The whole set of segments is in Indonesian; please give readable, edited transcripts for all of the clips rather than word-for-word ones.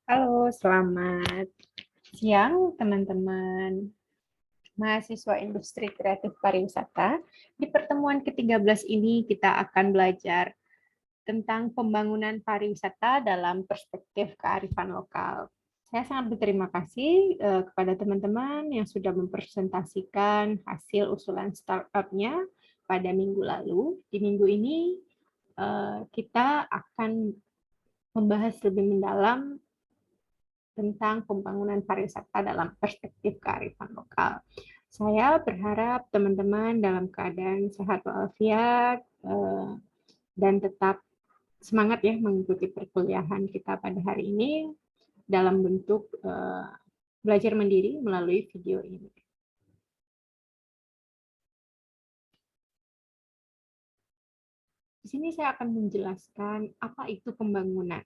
Halo, selamat siang teman-teman mahasiswa industri kreatif pariwisata. Di pertemuan ke-13 ini kita akan belajar tentang pembangunan pariwisata dalam perspektif kearifan lokal. Saya sangat berterima kasih kepada teman-teman yang sudah mempresentasikan hasil usulan startup-nya pada minggu lalu. Di minggu ini kita akan membahas lebih mendalam tentang pembangunan pariwisata dalam perspektif kearifan lokal. Saya berharap teman-teman dalam keadaan sehat walafiat dan tetap semangat ya mengikuti perkuliahan kita pada hari ini dalam bentuk belajar mandiri melalui video ini. Di sini saya akan menjelaskan apa itu pembangunan.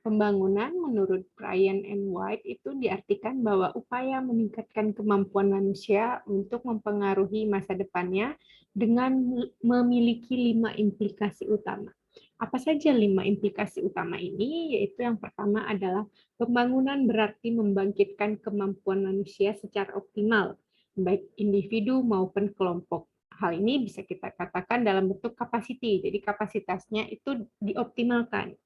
Pembangunan menurut Brian and White itu diartikan bahwa upaya meningkatkan kemampuan manusia untuk mempengaruhi masa depannya dengan memiliki 5 implikasi utama. Apa saja 5 implikasi utama ini? Yaitu yang pertama adalah pembangunan berarti membangkitkan kemampuan manusia secara optimal, baik individu maupun kelompok. Hal ini bisa kita katakan dalam bentuk capacity, jadi kapasitasnya itu dioptimalkan.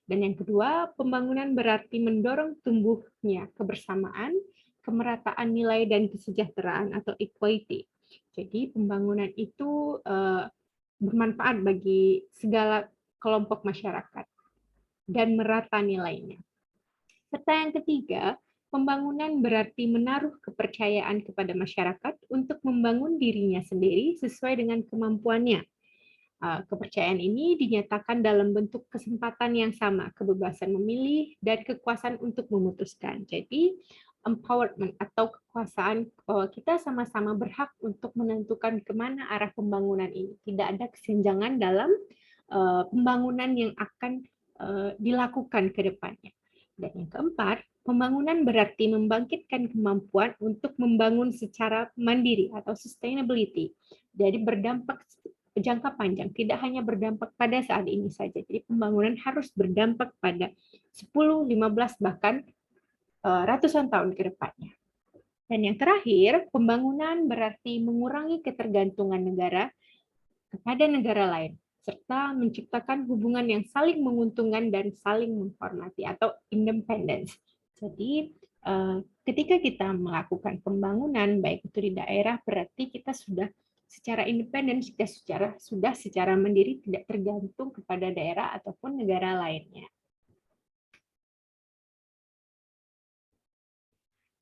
Dan yang kedua, pembangunan berarti mendorong tumbuhnya kebersamaan, kemerataan nilai dan kesejahteraan atau equity. Jadi pembangunan itu bermanfaat bagi segala kelompok masyarakat dan merata nilainya. Serta yang ketiga, pembangunan berarti menaruh kepercayaan kepada masyarakat untuk membangun dirinya sendiri sesuai dengan kemampuannya. Kepercayaan ini dinyatakan dalam bentuk kesempatan yang sama, kebebasan memilih dan kekuasaan untuk memutuskan. Jadi, empowerment atau kekuasaan bahwa kita sama-sama berhak untuk menentukan kemana arah pembangunan ini. Tidak ada kesenjangan dalam pembangunan yang akan dilakukan ke depannya. Dan yang keempat, pembangunan berarti membangkitkan kemampuan untuk membangun secara mandiri atau sustainability. Jadi berdampak jangka panjang, tidak hanya berdampak pada saat ini saja. Jadi pembangunan harus berdampak pada 10, 15, bahkan ratusan tahun ke depannya. Dan yang terakhir, pembangunan berarti mengurangi ketergantungan negara kepada negara lain, serta menciptakan hubungan yang saling menguntungkan dan saling menghormati atau independence. Jadi ketika kita melakukan pembangunan baik itu di daerah, berarti kita sudah secara independen, kita sudah secara mandiri tidak tergantung kepada daerah ataupun negara lainnya.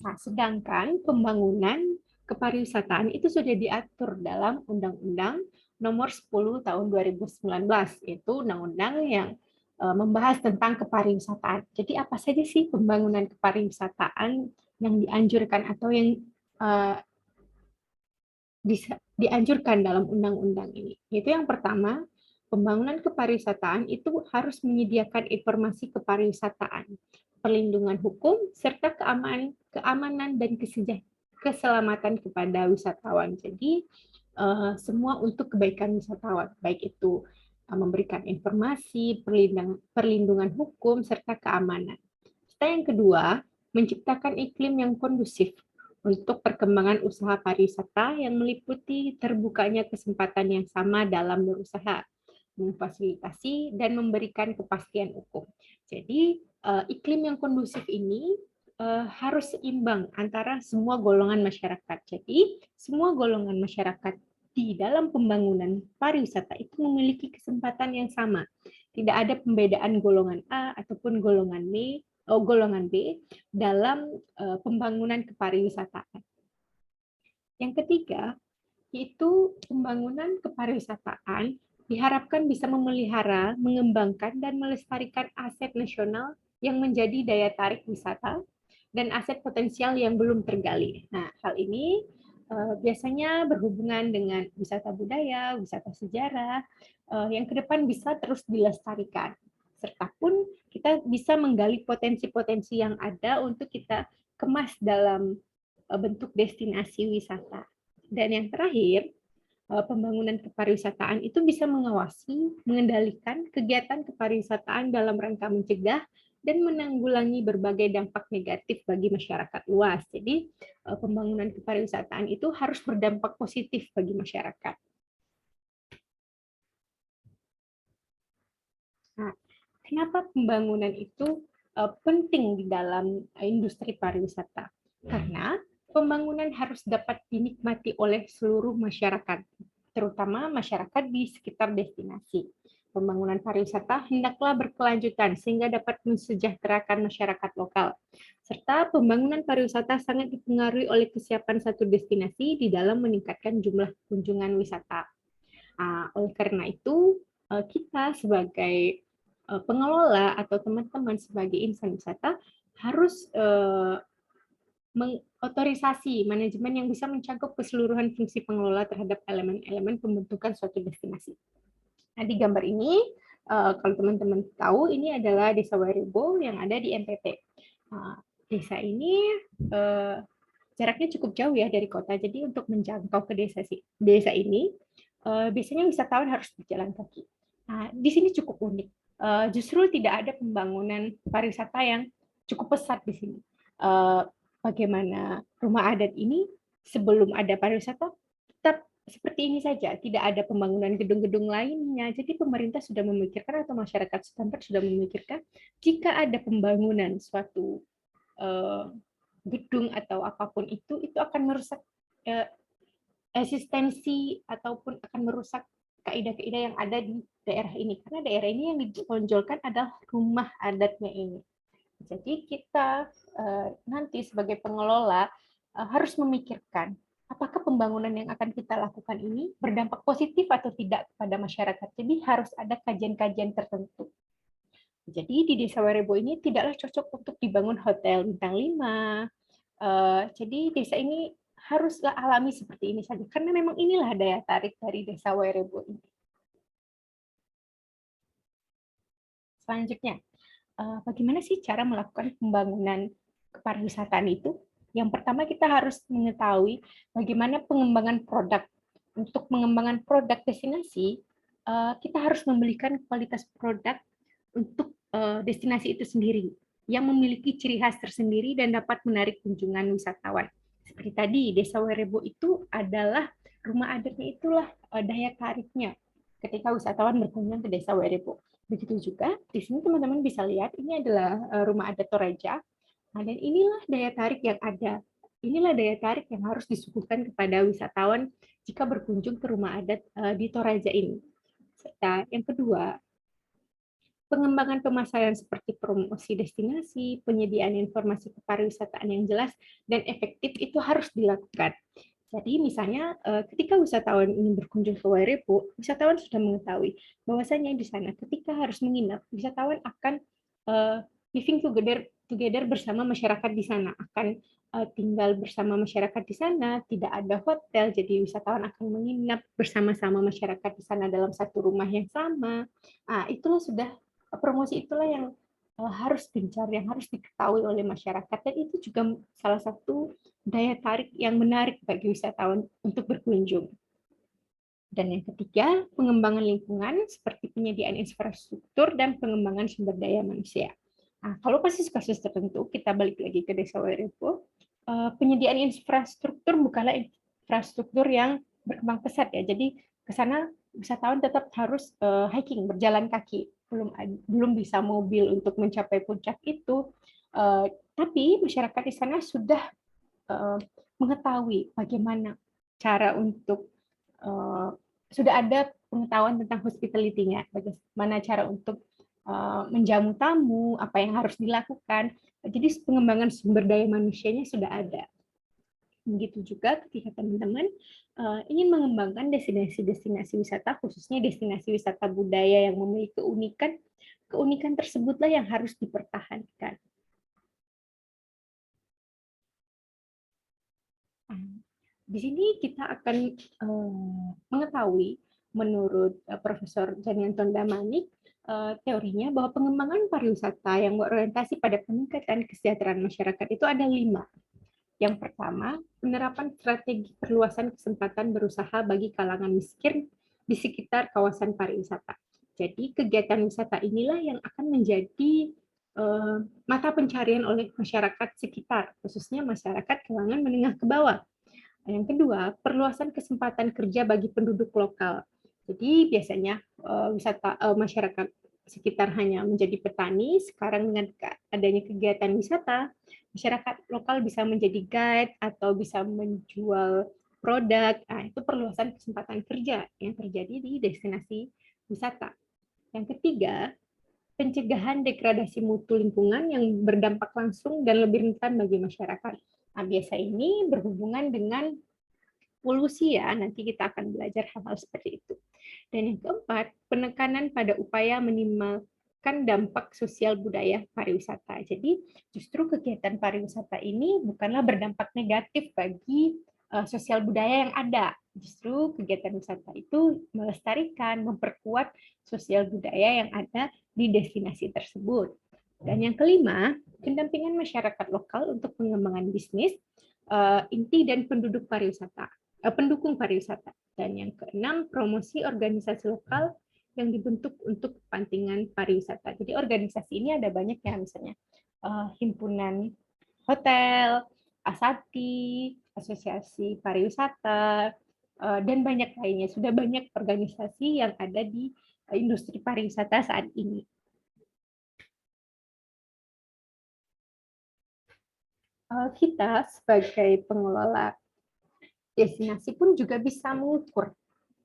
Nah, sedangkan pembangunan kepariwisataan itu sudah diatur dalam Undang-Undang Nomor 10 Tahun 2019, yaitu undang-undang yang membahas tentang kepariwisataan. Jadi apa saja sih pembangunan kepariwisataan yang dianjurkan atau yang dianjurkan dalam undang-undang ini? Itu yang pertama, pembangunan kepariwisataan itu harus menyediakan informasi kepariwisataan, perlindungan hukum, serta keamanan dan keselamatan kepada wisatawan. Jadi semua untuk kebaikan wisatawan, baik itu memberikan informasi, perlindungan hukum, serta keamanan. Serta yang kedua, menciptakan iklim yang kondusif untuk perkembangan usaha pariwisata yang meliputi terbukanya kesempatan yang sama dalam berusaha, memfasilitasi, dan memberikan kepastian hukum. Jadi, iklim yang kondusif ini harus seimbang antara semua golongan masyarakat. Jadi, semua golongan masyarakat di dalam pembangunan pariwisata itu memiliki kesempatan yang sama. Tidak ada pembedaan golongan A ataupun golongan B dalam pembangunan kepariwisataan. Yang ketiga, yaitu pembangunan kepariwisataan diharapkan bisa memelihara, mengembangkan, dan melestarikan aset nasional yang menjadi daya tarik wisata dan aset potensial yang belum tergali. Nah, hal ini biasanya berhubungan dengan wisata budaya, wisata sejarah, yang ke depan bisa terus dilestarikan. Serta pun kita bisa menggali potensi-potensi yang ada untuk kita kemas dalam bentuk destinasi wisata. Dan yang terakhir, pembangunan kepariwisataan itu bisa mengawasi, mengendalikan kegiatan kepariwisataan dalam rangka mencegah dan menanggulangi berbagai dampak negatif bagi masyarakat luas. Jadi pembangunan kepariwisataan itu harus berdampak positif bagi masyarakat. Nah, kenapa pembangunan itu penting di dalam industri pariwisata? Karena pembangunan harus dapat dinikmati oleh seluruh masyarakat, terutama masyarakat di sekitar destinasi. Pembangunan pariwisata hendaklah berkelanjutan sehingga dapat mensejahterakan masyarakat lokal. Serta pembangunan pariwisata sangat dipengaruhi oleh kesiapan satu destinasi di dalam meningkatkan jumlah kunjungan wisata. Oleh karena itu, kita sebagai pengelola atau teman-teman sebagai insan wisata harus mengotorisasi manajemen yang bisa mencakup keseluruhan fungsi pengelola terhadap elemen-elemen pembentukan suatu destinasi. Nah, di gambar ini, kalau teman-teman tahu, ini adalah Desa Werebo yang ada di NTT. Desa ini jaraknya cukup jauh ya dari kota, jadi untuk menjangkau ke desa ini, biasanya wisatawan harus berjalan kaki. Nah, di sini cukup unik. Justru tidak ada pembangunan pariwisata yang cukup pesat di sini. Bagaimana rumah adat ini sebelum ada pariwisata tetap seperti ini saja, tidak ada pembangunan gedung-gedung lainnya. Jadi pemerintah sudah memikirkan atau masyarakat setempat sudah memikirkan jika ada pembangunan suatu gedung atau apapun itu akan merusak eksistensi ataupun akan merusak kaidah-kaidah yang ada di daerah ini. Karena daerah ini yang ditonjolkan adalah rumah adatnya ini. Jadi kita nanti sebagai pengelola harus memikirkan apakah pembangunan yang akan kita lakukan ini berdampak positif atau tidak kepada masyarakat. Jadi harus ada kajian-kajian tertentu. Jadi di Desa Werebo ini tidaklah cocok untuk dibangun hotel bintang 5. Jadi desa ini haruslah alami seperti ini saja, karena memang inilah daya tarik dari Desa Werebo ini. Selanjutnya, bagaimana sih cara melakukan pembangunan kepariwisataan itu? Yang pertama kita harus mengetahui bagaimana pengembangan produk. Untuk mengembangkan produk destinasi, kita harus membelikan kualitas produk untuk destinasi itu sendiri yang memiliki ciri khas tersendiri dan dapat menarik kunjungan wisatawan. Seperti tadi, Desa Werebo itu adalah rumah adatnya, itulah daya tariknya ketika wisatawan berkunjung ke Desa Werebo. Begitu juga di sini teman-teman bisa lihat ini adalah rumah adat Toraja. Nah, dan inilah daya tarik yang ada. Inilah daya tarik yang harus disuguhkan kepada wisatawan jika berkunjung ke rumah adat di Toraja ini. Serta yang kedua, pengembangan pemasaran seperti promosi destinasi, penyediaan informasi kepariwisataan yang jelas dan efektif itu harus dilakukan. Jadi misalnya ketika wisatawan ingin berkunjung ke Werebo, wisatawan sudah mengetahui bahwasanya di sana ketika harus menginap, wisatawan akan living together bersama masyarakat di sana, akan tinggal bersama masyarakat di sana, tidak ada hotel, jadi wisatawan akan menginap bersama-sama masyarakat di sana dalam satu rumah yang sama. Itulah sudah promosi itulah yang harus gencar, yang harus diketahui oleh masyarakat, dan itu juga salah satu daya tarik yang menarik bagi wisatawan untuk berkunjung. Dan yang ketiga, pengembangan lingkungan seperti penyediaan infrastruktur dan pengembangan sumber daya manusia. Nah, kalau kasus-kasus tertentu, kita balik lagi ke Desa Werebo, penyediaan infrastruktur bukanlah infrastruktur yang berkembang pesat ya. Jadi ke sana wisatawan tetap harus hiking, berjalan kaki. Belum bisa mobil untuk mencapai puncak itu. Tapi masyarakat di sana sudah mengetahui bagaimana cara untuk sudah ada pengetahuan tentang hospitality-nya, bagaimana cara untuk menjamu tamu, apa yang harus dilakukan. Jadi pengembangan sumber daya manusianya sudah ada. Begitu juga ketika teman-teman ingin mengembangkan destinasi-destinasi wisata, khususnya destinasi wisata budaya yang memiliki keunikan, keunikan tersebutlah yang harus dipertahankan. Di sini kita akan mengetahui menurut Profesor Janianton Damanik teorinya bahwa pengembangan pariwisata yang berorientasi pada peningkatan kesejahteraan masyarakat itu ada 5. Yang pertama, penerapan strategi perluasan kesempatan berusaha bagi kalangan miskin di sekitar kawasan pariwisata. Jadi kegiatan wisata inilah yang akan menjadi mata pencarian oleh masyarakat sekitar, khususnya masyarakat kalangan menengah ke bawah. Yang kedua, perluasan kesempatan kerja bagi penduduk lokal. Jadi biasanya masyarakat sekitar hanya menjadi petani, sekarang dengan adanya kegiatan wisata, masyarakat lokal bisa menjadi guide atau bisa menjual produk. Nah, itu perluasan kesempatan kerja yang terjadi di destinasi wisata. Yang ketiga, pencegahan degradasi mutu lingkungan yang berdampak langsung dan lebih rentan bagi masyarakat. Nah, biasa ini berhubungan dengan polusi ya, nanti kita akan belajar hal-hal seperti itu. Dan yang keempat, penekanan pada upaya minimalkan dampak sosial budaya pariwisata. Jadi justru kegiatan pariwisata ini bukanlah berdampak negatif bagi sosial budaya yang ada. Justru kegiatan wisata itu melestarikan, memperkuat sosial budaya yang ada di destinasi tersebut. Dan yang kelima, pendampingan masyarakat lokal untuk pengembangan bisnis, inti dan pendukung pariwisata. Dan yang keenam, promosi organisasi lokal yang dibentuk untuk kepentingan pariwisata. Jadi organisasi ini ada banyak ya, misalnya himpunan hotel, ASATI, asosiasi pariwisata, dan banyak lainnya. Sudah banyak organisasi yang ada di industri pariwisata saat ini. Kita sebagai pengelola destinasi pun juga bisa mengukur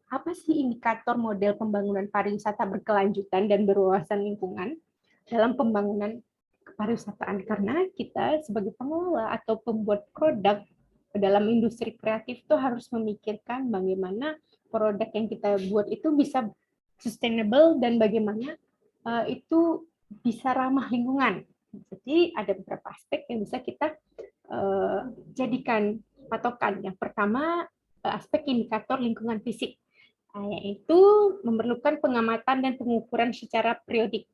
apa sih indikator model pembangunan pariwisata berkelanjutan dan berwawasan lingkungan dalam pembangunan kepariwisataan, karena kita sebagai pengelola atau pembuat produk dalam industri kreatif itu harus memikirkan bagaimana produk yang kita buat itu bisa sustainable dan bagaimana itu bisa ramah lingkungan. Jadi ada beberapa aspek yang bisa kita jadikan patokan. Yang pertama, aspek indikator lingkungan fisik, yaitu memerlukan pengamatan dan pengukuran secara periodik.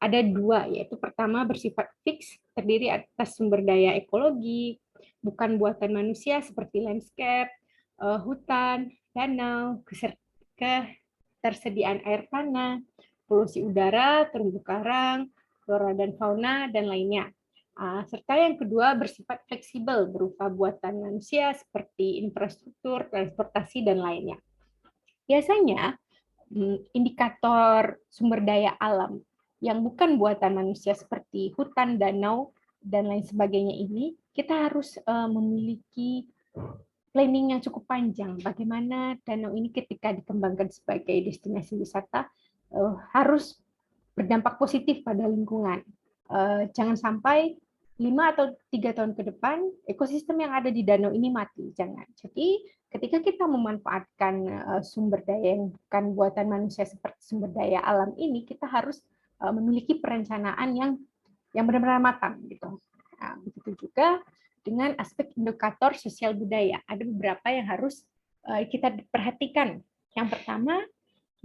Ada dua, yaitu pertama bersifat fix, terdiri atas sumber daya ekologi, bukan buatan manusia seperti landscape, hutan, danau, ketersediaan air tanah, polusi udara, terumbu karang, flora dan fauna, dan lainnya. Serta yang kedua bersifat fleksibel, berupa buatan manusia seperti infrastruktur, transportasi, dan lainnya. Biasanya, indikator sumber daya alam yang bukan buatan manusia seperti hutan, danau, dan lain sebagainya ini, kita harus memiliki planning yang cukup panjang. Bagaimana danau ini ketika dikembangkan sebagai destinasi wisata harus berdampak positif pada lingkungan. Jangan sampai 5 atau 3 tahun ke depan ekosistem yang ada di danau ini mati, jangan. Jadi ketika kita memanfaatkan sumber daya yang bukan buatan manusia seperti sumber daya alam ini, kita harus memiliki perencanaan yang benar-benar matang gitu. Nah, begitu juga dengan aspek indikator sosial budaya. Ada beberapa yang harus kita perhatikan. Yang pertama,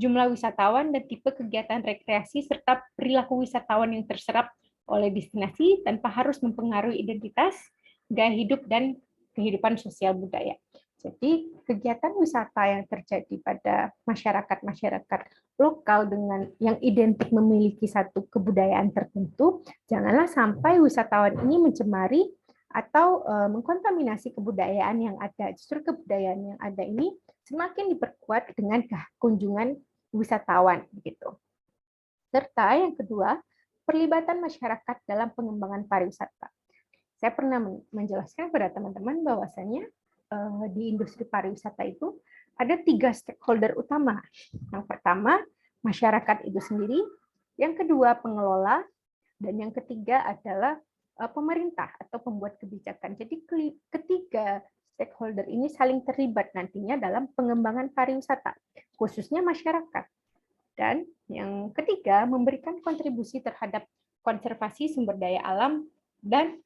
jumlah wisatawan dan tipe kegiatan rekreasi serta perilaku wisatawan yang terserap oleh destinasi tanpa harus mempengaruhi identitas, gaya hidup, dan kehidupan sosial budaya. Jadi kegiatan wisata yang terjadi pada masyarakat lokal dengan yang identik memiliki satu kebudayaan tertentu, janganlah sampai wisatawan ini mencemari atau mengkontaminasi kebudayaan yang ada. Justru kebudayaan yang ada ini semakin diperkuat dengan kunjungan wisatawan gitu. Serta yang kedua, perlibatan masyarakat dalam pengembangan pariwisata. Saya pernah menjelaskan kepada teman-teman bahwasanya di industri pariwisata itu ada 3 stakeholder utama. Yang pertama, masyarakat itu sendiri, yang kedua pengelola, dan yang ketiga adalah pemerintah atau pembuat kebijakan. Jadi ketiga stakeholder ini saling terlibat nantinya dalam pengembangan pariwisata, khususnya masyarakat. Dan yang ketiga, memberikan kontribusi terhadap konservasi sumber daya alam dan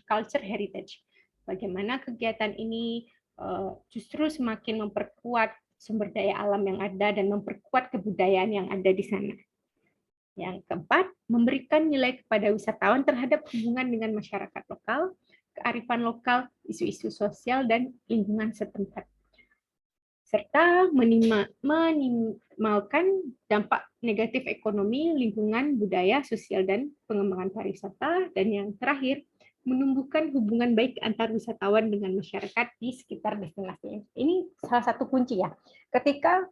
culture heritage. Bagaimana kegiatan ini justru semakin memperkuat sumber daya alam yang ada dan memperkuat kebudayaan yang ada di sana. Yang keempat, memberikan nilai kepada wisatawan terhadap hubungan dengan masyarakat lokal, kearifan lokal, isu-isu sosial, dan lingkungan setempat. serta minimalkan dampak negatif ekonomi, lingkungan, budaya, sosial, dan pengembangan pariwisata. Dan yang terakhir, menumbuhkan hubungan baik antar wisatawan dengan masyarakat di sekitar destinasi. Ini salah satu kunci ya. Ketika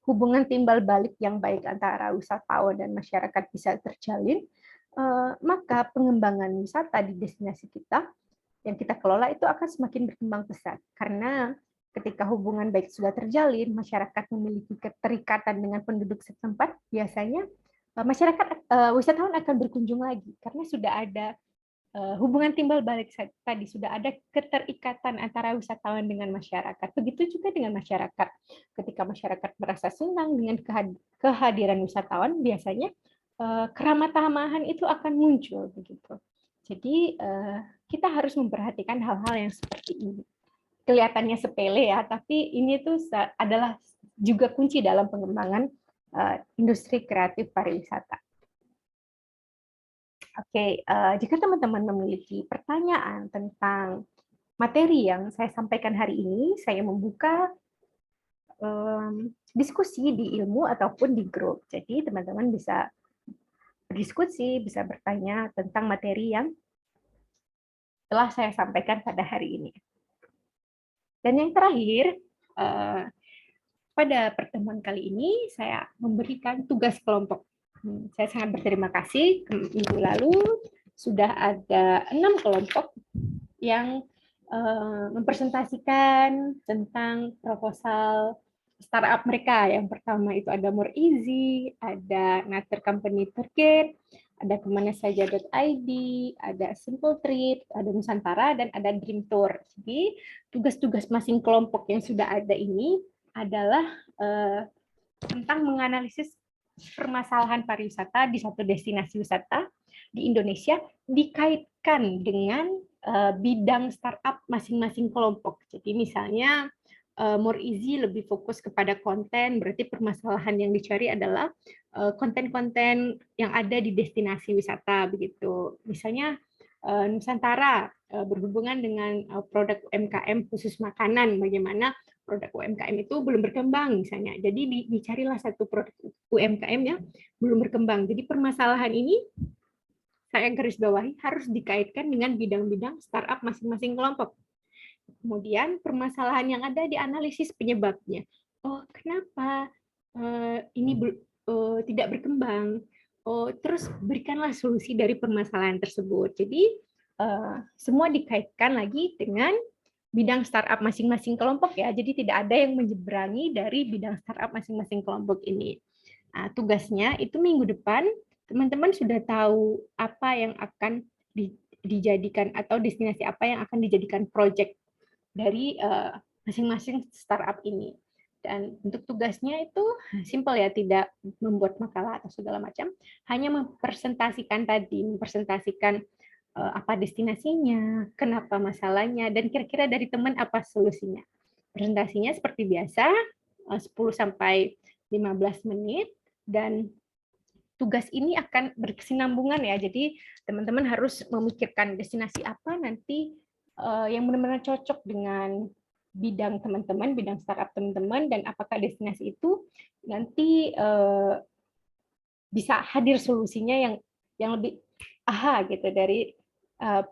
hubungan timbal balik yang baik antara wisatawan dan masyarakat bisa terjalin, maka pengembangan wisata di destinasi kita yang kita kelola itu akan semakin berkembang pesat. Karena ketika hubungan baik sudah terjalin, masyarakat memiliki keterikatan dengan penduduk setempat, biasanya wisatawan akan berkunjung lagi karena sudah ada hubungan timbal balik tadi, sudah ada keterikatan antara wisatawan dengan masyarakat. Begitu juga dengan masyarakat. Ketika masyarakat merasa senang dengan kehadiran wisatawan, biasanya keramah tamahan itu akan muncul begitu. Jadi kita harus memperhatikan hal-hal yang seperti ini. Kelihatannya sepele ya, tapi ini tuh adalah juga kunci dalam pengembangan industri kreatif pariwisata. Oke, jika teman-teman memiliki pertanyaan tentang materi yang saya sampaikan hari ini, saya membuka diskusi di ilmu ataupun di grup. Jadi teman-teman bisa berdiskusi, bisa bertanya tentang materi yang telah saya sampaikan pada hari ini. Dan yang terakhir, pada pertemuan kali ini saya memberikan tugas kelompok. Saya sangat berterima kasih, minggu lalu sudah ada 6 kelompok yang mempresentasikan tentang proposal startup mereka. Yang pertama itu ada More Easy, ada Nature Company Target, ada kemanasaja.id, ada Simple Trip, ada Nusantara, dan ada Dream Tour. Jadi tugas-tugas masing kelompok yang sudah ada ini adalah tentang menganalisis permasalahan pariwisata di satu destinasi wisata di Indonesia dikaitkan dengan bidang startup masing-masing kelompok. Jadi misalnya More Easy lebih fokus kepada konten, berarti permasalahan yang dicari adalah konten-konten yang ada di destinasi wisata begitu. Misalnya Nusantara berhubungan dengan produk UMKM khusus makanan, bagaimana produk UMKM itu belum berkembang misalnya. Jadi dicarilah satu produk UMKM yang belum berkembang. Jadi permasalahan ini saya garis bawahi harus dikaitkan dengan bidang-bidang startup masing-masing kelompok. Kemudian permasalahan yang ada dianalisis penyebabnya. Oh, kenapa ini tidak berkembang? Oh, terus berikanlah solusi dari permasalahan tersebut. Jadi semua dikaitkan lagi dengan bidang startup masing-masing kelompok ya. Jadi tidak ada yang menyeberangi dari bidang startup masing-masing kelompok ini. Nah, tugasnya itu minggu depan teman-teman sudah tahu apa yang akan dijadikan atau destinasi apa yang akan dijadikan project dari masing-masing startup ini. Dan untuk tugasnya itu simpel ya, tidak membuat makalah atau segala macam, hanya mempresentasikan apa destinasinya, kenapa masalahnya, dan kira-kira dari teman apa solusinya. Presentasinya seperti biasa, 10-15 menit, dan tugas ini akan berkesinambungan ya, jadi teman-teman harus memikirkan destinasi apa nanti yang benar-benar cocok dengan bidang teman-teman, bidang startup teman-teman, dan apakah destinasi itu nanti bisa hadir solusinya yang lebih aha gitu dari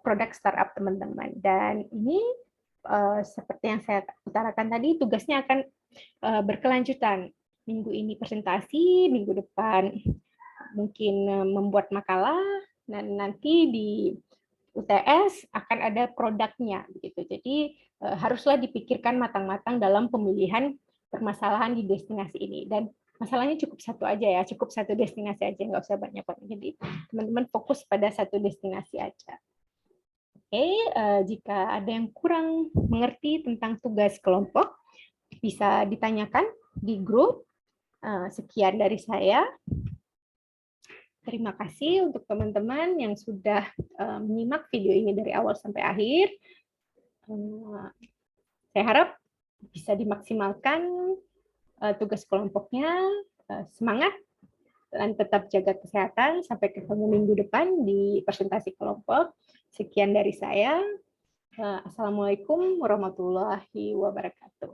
produk startup teman-teman. Dan ini seperti yang saya utarakan tadi, tugasnya akan berkelanjutan. Minggu ini presentasi, minggu depan mungkin membuat makalah, dan nanti di UTS akan ada produknya begitu. Jadi haruslah dipikirkan matang-matang dalam pemilihan permasalahan di destinasi ini. Dan masalahnya cukup satu aja ya, cukup satu destinasi aja, nggak usah banyak-banyak. Jadi teman-teman fokus pada satu destinasi aja. Oke, jika ada yang kurang mengerti tentang tugas kelompok, bisa ditanyakan di grup. Sekian dari saya. Terima kasih untuk teman-teman yang sudah menyimak video ini dari awal sampai akhir. Saya harap bisa dimaksimalkan tugas kelompoknya. Semangat dan tetap jaga kesehatan. Sampai ketemu minggu depan di presentasi kelompok. Sekian dari saya. Assalamualaikum warahmatullahi wabarakatuh.